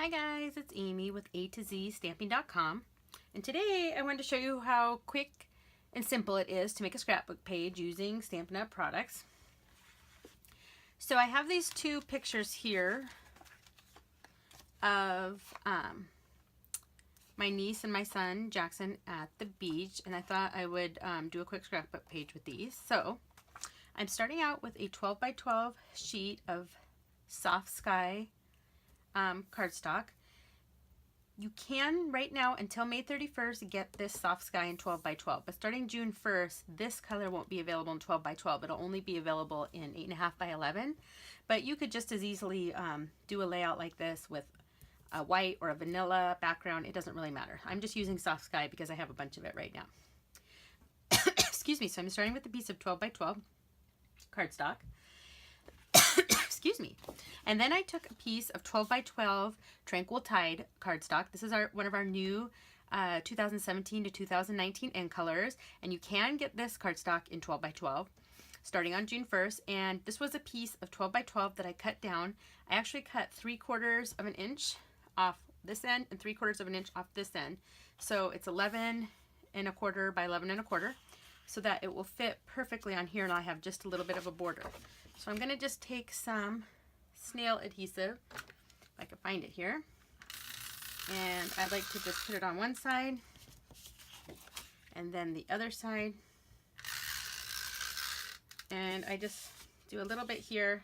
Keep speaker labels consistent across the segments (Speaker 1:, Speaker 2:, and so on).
Speaker 1: Hi guys, it's Amy with A to Z Stamping.com, and today I wanted to show you how quick and simple it is to make a scrapbook page using Stampin' Up! Products. So I have these two pictures here of my niece and my son Jackson at the beach, and I thought I would do a quick scrapbook page with these. So I'm starting out with a 12 by 12 sheet of soft sky cardstock. You can right now until May 31st get this soft sky in 12 by 12, but starting June 1st this color won't be available in 12 by 12. It'll only be available in 8.5 by 11, but you could just as easily do a layout like this with a white or a vanilla background. It doesn't really matter. I'm just using soft sky because I have a bunch of it right now. Excuse me. So I'm starting with a piece of 12 by 12 cardstock. Excuse me. And then I took a piece of 12 by 12 Tranquil Tide cardstock. This is one of our new 2017 to 2019 end colors, and you can get this cardstock in 12 by 12 starting on June 1st. And this was a piece of 12 by 12 that I cut down. I actually cut 3/4 of an inch off this end and 3/4 of an inch off this end. So it's 11.25 by 11.25, so that it will fit perfectly on here, and I have just a little bit of a border. So I'm going to just take some SNAIL adhesive, if I can find it here, and I like to just put it on one side and then the other side, and I just do a little bit here.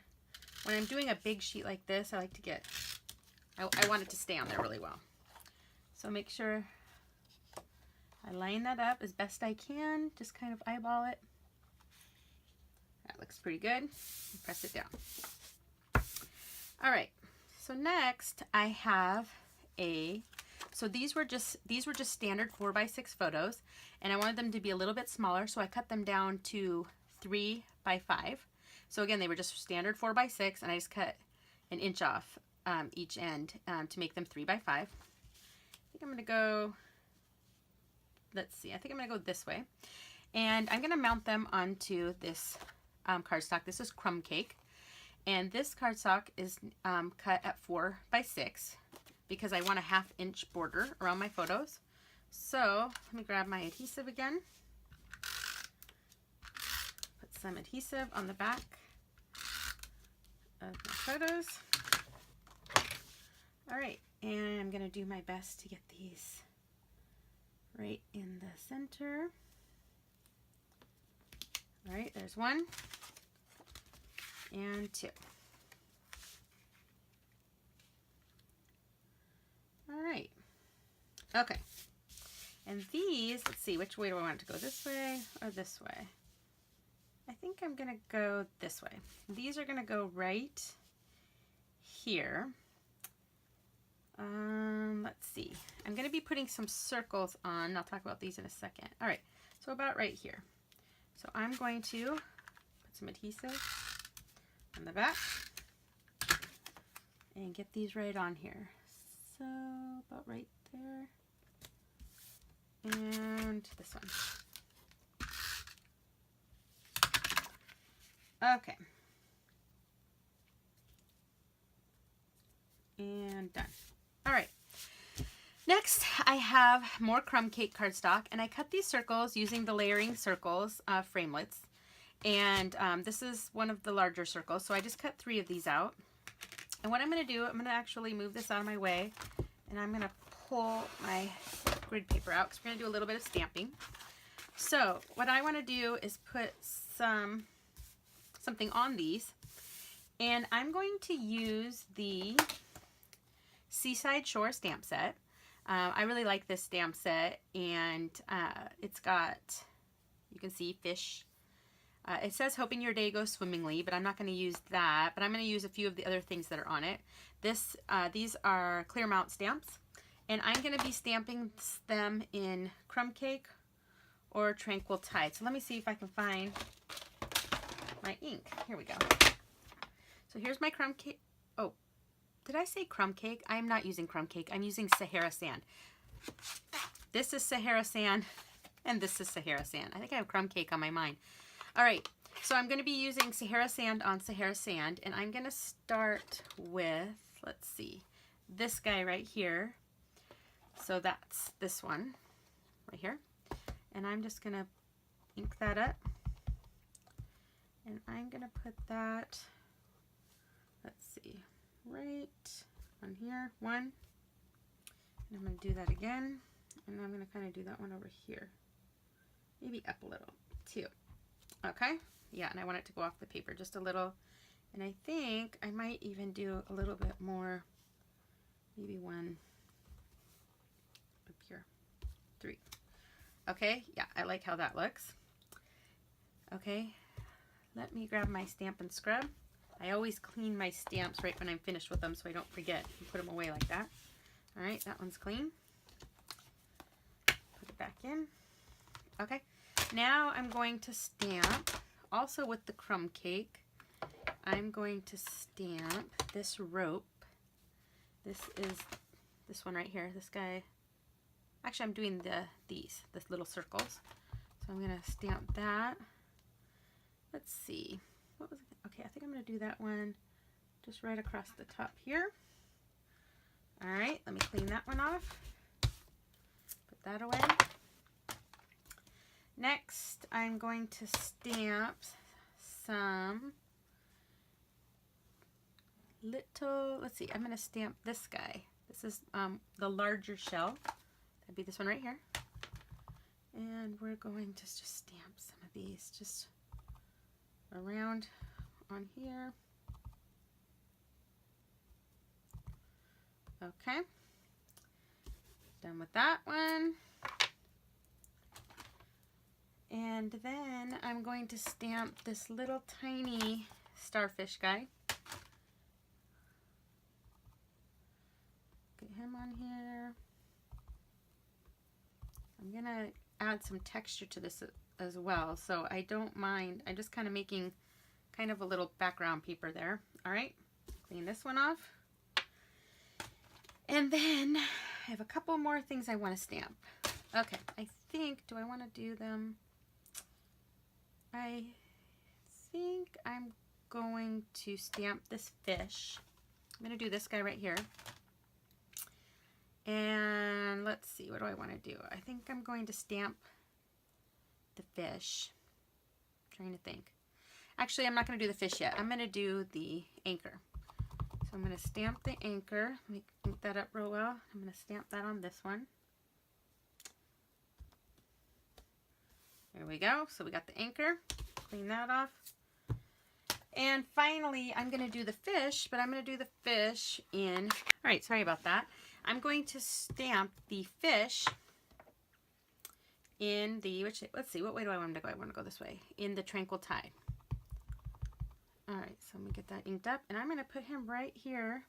Speaker 1: When I'm doing a big sheet like this, I like to get, I want it to stay on there really well. So make sure I line that up as best I can, just kind of eyeball it. That looks pretty good. Press it down. All right. So next I have so these were just standard 4x6 photos, and I wanted them to be a little bit smaller, so I cut them down to 3 by 5. So again, they were just standard 4x6, and I just cut an inch off each end to make them 3 by 5. I think I'm gonna go, let's see, I think I'm gonna go this way, and I'm gonna mount them onto this cardstock. This is Crumb Cake, and this cardstock is cut at 4 by 6 because I want a 1/2 inch border around my photos. So let me grab my adhesive again, put some adhesive on the back of my photos. All right, and I'm gonna do my best to get these right in the center. All right, there's 1 and 2. All right. Okay. And these, let's see, which way do I want it to go? This way or this way? I think I'm going to go this way. These are going to go right here. Let's see. I'm going to be putting some circles on. I'll talk about these in a second. All right. So about right here. So I'm going to put some adhesive on the back and get these right on here. So about right there, and this one. Okay. And done. All right. Next, I have more Crumb Cake cardstock, and I cut these circles using the layering circles, Framelits. And this is one of the larger circles, so I just cut 3 of these out. And what I'm going to do, I'm going to actually move this out of my way, and I'm going to pull my grid paper out because we're going to do a little bit of stamping. So what I want to do is put something on these, and I'm going to use the Seaside Shore Stamp Set. I really like this stamp set, and it's got, you can see fish. It says hoping your day goes swimmingly, but I'm not going to use that, but I'm going to use a few of the other things that are on it. These are clear mount stamps, and I'm going to be stamping them in Crumb Cake or Tranquil Tide. So let me see if I can find my ink. Here we go. So here's my Crumb Cake. Oh, did I say Crumb Cake? I'm not using Crumb Cake. I'm using Sahara Sand. This is Sahara Sand, and this is Sahara Sand. I think I have Crumb Cake on my mind. All right, so I'm going to be using Sahara Sand on Sahara Sand, and I'm going to start with, let's see, this guy right here. So that's this one right here. And I'm just going to ink that up. And I'm going to put that, let's see, right on here, one. And I'm going to do that again. And I'm going to kind of do that one over here. Maybe up a little, too. Okay? Yeah, and I want it to go off the paper just a little. And I think I might even do a little bit more, maybe one up here, 3. Okay, yeah, I like how that looks. Okay, let me grab my Stampin' Scrub. I always clean my stamps right when I'm finished with them so I don't forget and put them away like that. All right, that one's clean. Put it back in. Okay, now I'm going to stamp, also with the crumb cake, I'm going to stamp this rope. This is this one right here, this guy. Actually, I'm doing the little circles. So I'm going to stamp that. Let's see. What was it? Okay, I think I'm going to do that one just right across the top here. All right, let me clean that one off. Put that away. Next, I'm going to stamp some little, let's see, I'm going to stamp this guy. This is the larger shell. That'd be this one right here. And we're going to just stamp some of these just around on here. Okay. Done with that one. And then I'm going to stamp this little tiny starfish guy. Get him on here. I'm gonna add some texture to this as well, so I don't mind. I'm just kind of making kind of a little background paper there. All right, clean this one off. And then I have a couple more things I want to stamp. Okay, I think, do I want to do them? I think I'm going to stamp this fish. I'm going to do this guy right here. And let's see, what do I want to do? I think I'm going to stamp the fish. I'm trying to think. Actually, I'm not going to do the fish yet. I'm going to do the anchor. So I'm going to stamp the anchor. Let me ink that up real well. I'm going to stamp that on this one. There we go. So we got the anchor. Clean that off. And finally, I'm going to do the fish, but I'm going to do the fish in, all right, sorry about that. I'm going to stamp the fish in the, let's see, what way do I want him to go? I want to go this way, in the Tranquil Tide. All right, so I'm going to get that inked up, and I'm going to put him right here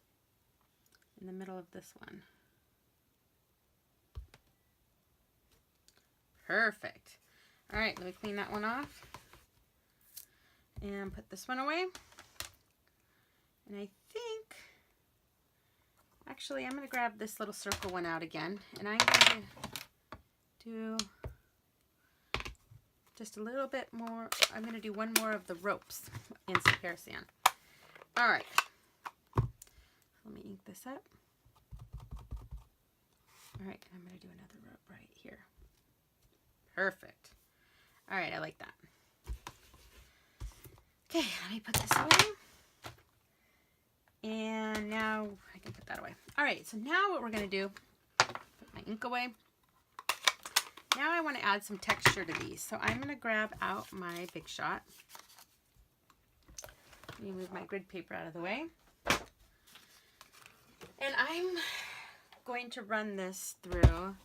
Speaker 1: in the middle of this one. Perfect. All right, let me clean that one off and put this one away. And I think, actually, I'm going to grab this little circle one out again, and I'm going to do just a little bit more. I'm going to do one more of the ropes in some hair sand. All right. Let me ink this up. All right, I'm going to do another rope right here. Perfect. All right, I like that. Okay, let me put this away. And now I can put that away. All right, so now what we're going to do, put my ink away. Now I want to add some texture to these. So I'm going to grab out my Big Shot. Let me move my grid paper out of the way. And I'm going to run this through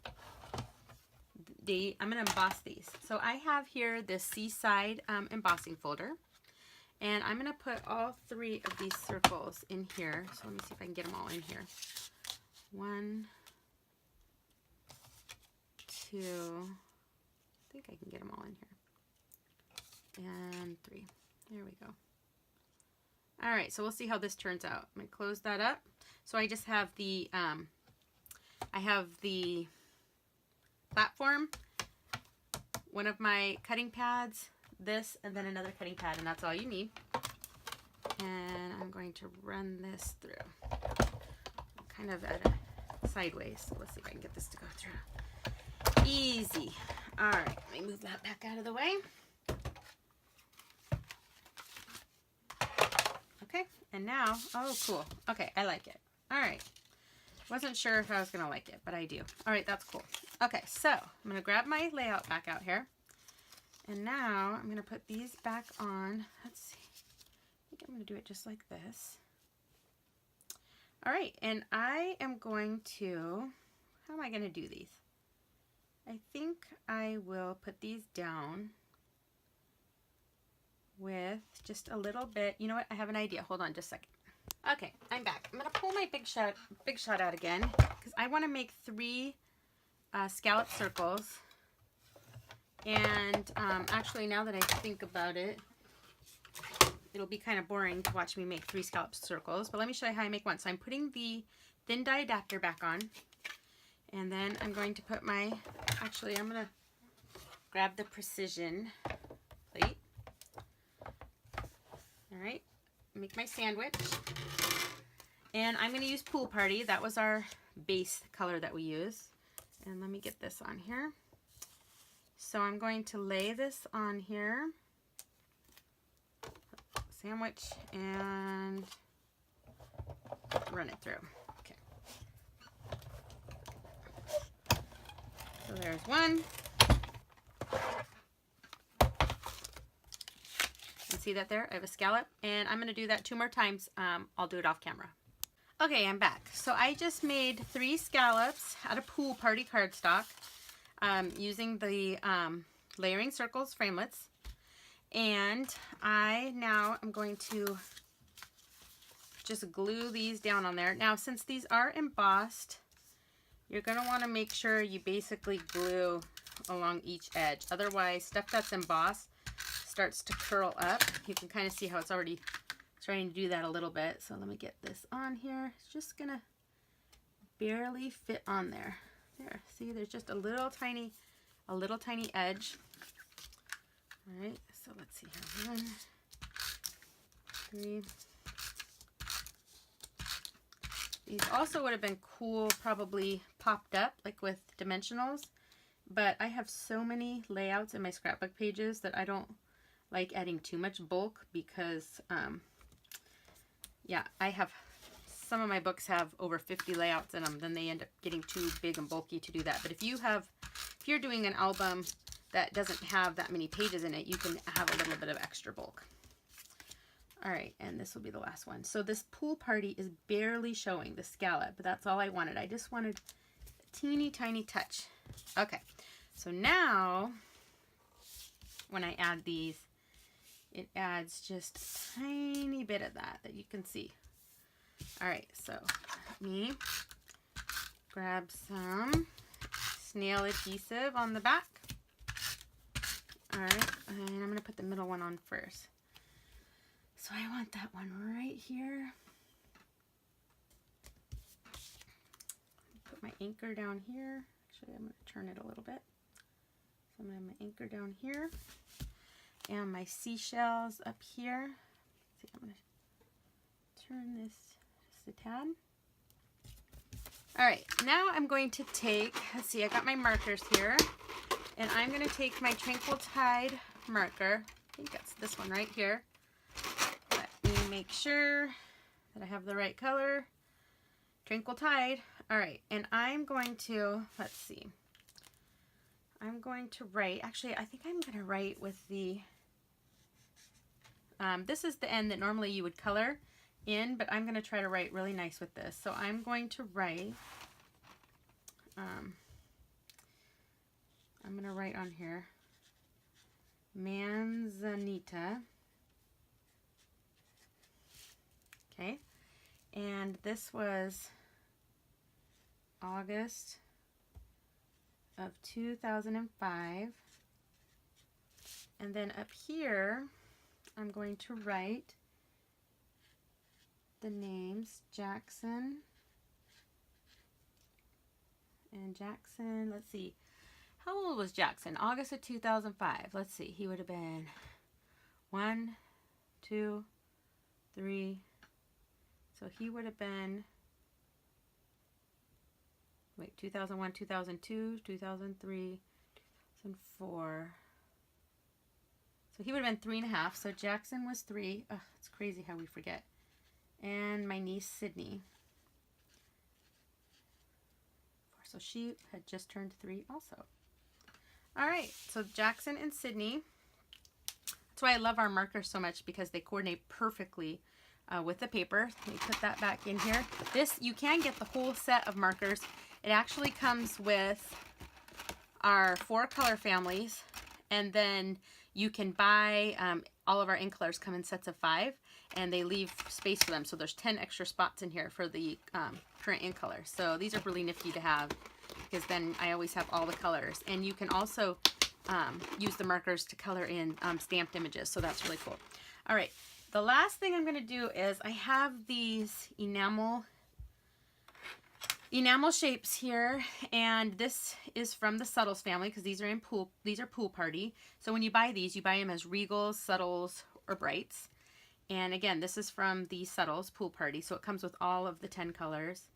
Speaker 1: I'm going to emboss these. So I have here this Seaside embossing folder. And I'm going to put all 3 of these circles in here. So let me see if I can get them all in here. 1, 2, I think I can get them all in here. And 3. There we go. All right, so we'll see how this turns out. I'm going to close that up. So I just have the, platform, one of my cutting pads, this, and then another cutting pad, and that's all you need. And I'm going to run this through. kind of at a sideways. So let's see if I can get this to go through. Easy. All right, let me move that back out of the way. Okay, and now, oh, cool. Okay, I like it. All right. Wasn't sure if I was going to like it, but I do. All right, that's cool. Okay, so I'm going to grab my layout back out here. And now I'm going to put these back on. Let's see. I think I'm going to do it just like this. All right, and I am going to, how am I going to do these? I think I will put these down with just a little bit. You know what? I have an idea. Hold on just a second. Okay, I'm back. I'm going to pull my big shot out again because I want to make 3 scallop circles. And actually, now that I think about it, it'll be kind of boring to watch me make 3 scallop circles. But let me show you how I make one. So I'm putting the thin die adapter back on. And then I'm going to put my, actually I'm going to grab the precision plate. All right, make my sandwich. And I'm going to use Pool Party. That was our base color that we use. And let me get this on here. So I'm going to lay this on here. Sandwich and run it through. So there's one. You see that there? I have a scallop, and I'm going to do that 2 more times. I'll do it off camera. Okay, I'm back. So I just made 3 scallops out of Pool Party cardstock using the Layering Circles Framelits. And I now am going to just glue these down on there. Now, since these are embossed, you're going to want to make sure you basically glue along each edge. Otherwise, stuff that's embossed starts to curl up. You can kind of see how it's already trying to do that a little bit. So let me get this on here. It's just going to barely fit on there. There, see, there's just a little tiny edge. All right, so let's see here. 1, 3. These also would have been cool, probably popped up, like with dimensionals. But I have so many layouts in my scrapbook pages that I don't like adding too much bulk because, yeah, I have, some of my books have over 50 layouts in them. Then they end up getting too big and bulky to do that. But if you're doing an album that doesn't have that many pages in it, you can have a little bit of extra bulk. All right, and this will be the last one. So this Pool Party is barely showing the scallop, but that's all I wanted. I just wanted a teeny tiny touch. Okay, so now when I add these, it adds just a tiny bit of that you can see. All right, so let me grab some SNAIL Adhesive on the back. All right, and I'm going to put the middle one on first. So I want that one right here. Put my anchor down here. Actually, I'm going to turn it a little bit. So I'm going to have my anchor down here. And my seashells up here. See, I'm going to turn this just a tad. All right, now I'm going to take, let's see, I got my markers here. And I'm going to take my Tranquil Tide marker. I think that's this one right here. Let me make sure that I have the right color. Tranquil Tide. All right, and I'm going to, let's see. I'm going to write, actually, I think I'm going to write with the, this is the end that normally you would color in, but I'm going to try to write really nice with this. So I'm going to write, I'm going to write on here, Manzanita. Okay, and this was August of 2005. And then up here, I'm going to write the names Jackson and Jackson. Let's see. How old was Jackson? August of 2005. Let's see. He would have been 1, 2, 3. So he would have been wait, 2001, 2002, 2003, 2004. So he would have been 3.5. So Jackson was 3. Ugh, it's crazy how we forget. And my niece Sydney. So she had just turned 3 also. All right, so Jackson and Sydney. That's why I love our markers so much, because they coordinate perfectly with the paper. Let me put that back in here. This, you can get the whole set of markers. It actually comes with our 4 color families, and then you can buy, all of our ink colors come in sets of 5, and they leave space for them. So there's 10 extra spots in here for the current ink colors. So these are really nifty to have, because then I always have all the colors. And you can also use the markers to color in stamped images. So that's really cool. All right, the last thing I'm going to do is I have these enamel shapes here, and this is from the Subtles family, because these are Pool Party. So when you buy these, you buy them as Regals, Subtles, or Brights. And again, this is from the Subtles Pool Party, so it comes with all of the 10 colors.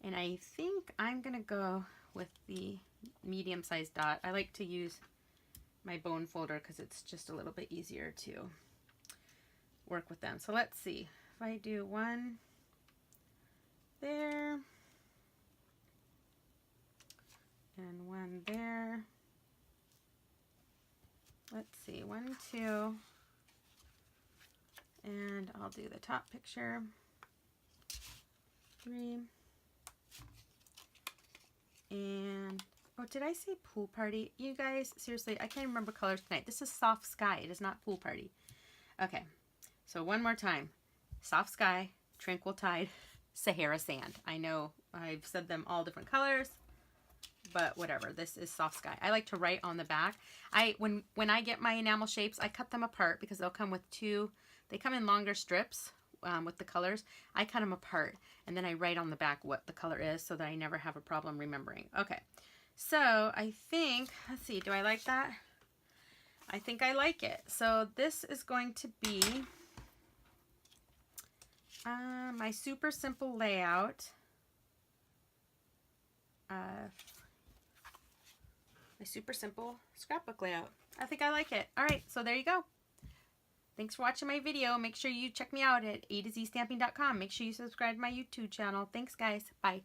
Speaker 1: And I think I'm gonna go with the medium-sized dot. I like to use my bone folder because it's just a little bit easier to work with them. So let's see if I do one there and one there. Let's see, 1, 2, and I'll do the top picture, 3, and oh, did I say Pool Party? You guys, seriously, I can't remember colors tonight. This is Soft Sky. It is not Pool Party. Okay, so one more time. Soft Sky, Tranquil Tide, Sahara Sand. I know I've said them all different colors, but whatever. This is Soft Sky. I like to write on the back. When I get my enamel shapes, I cut them apart because they'll come with 2. They come in longer strips with the colors. I cut them apart, and then I write on the back what the color is so that I never have a problem remembering. Okay, so I think, let's see, do I like that? I think I like it. So this is going to be my super simple layout. My super simple scrapbook layout. I think I like it. All right, so there you go. Thanks for watching my video. Make sure you check me out at A to Z Stamping.com. Make sure you subscribe to my YouTube channel. Thanks, guys. Bye.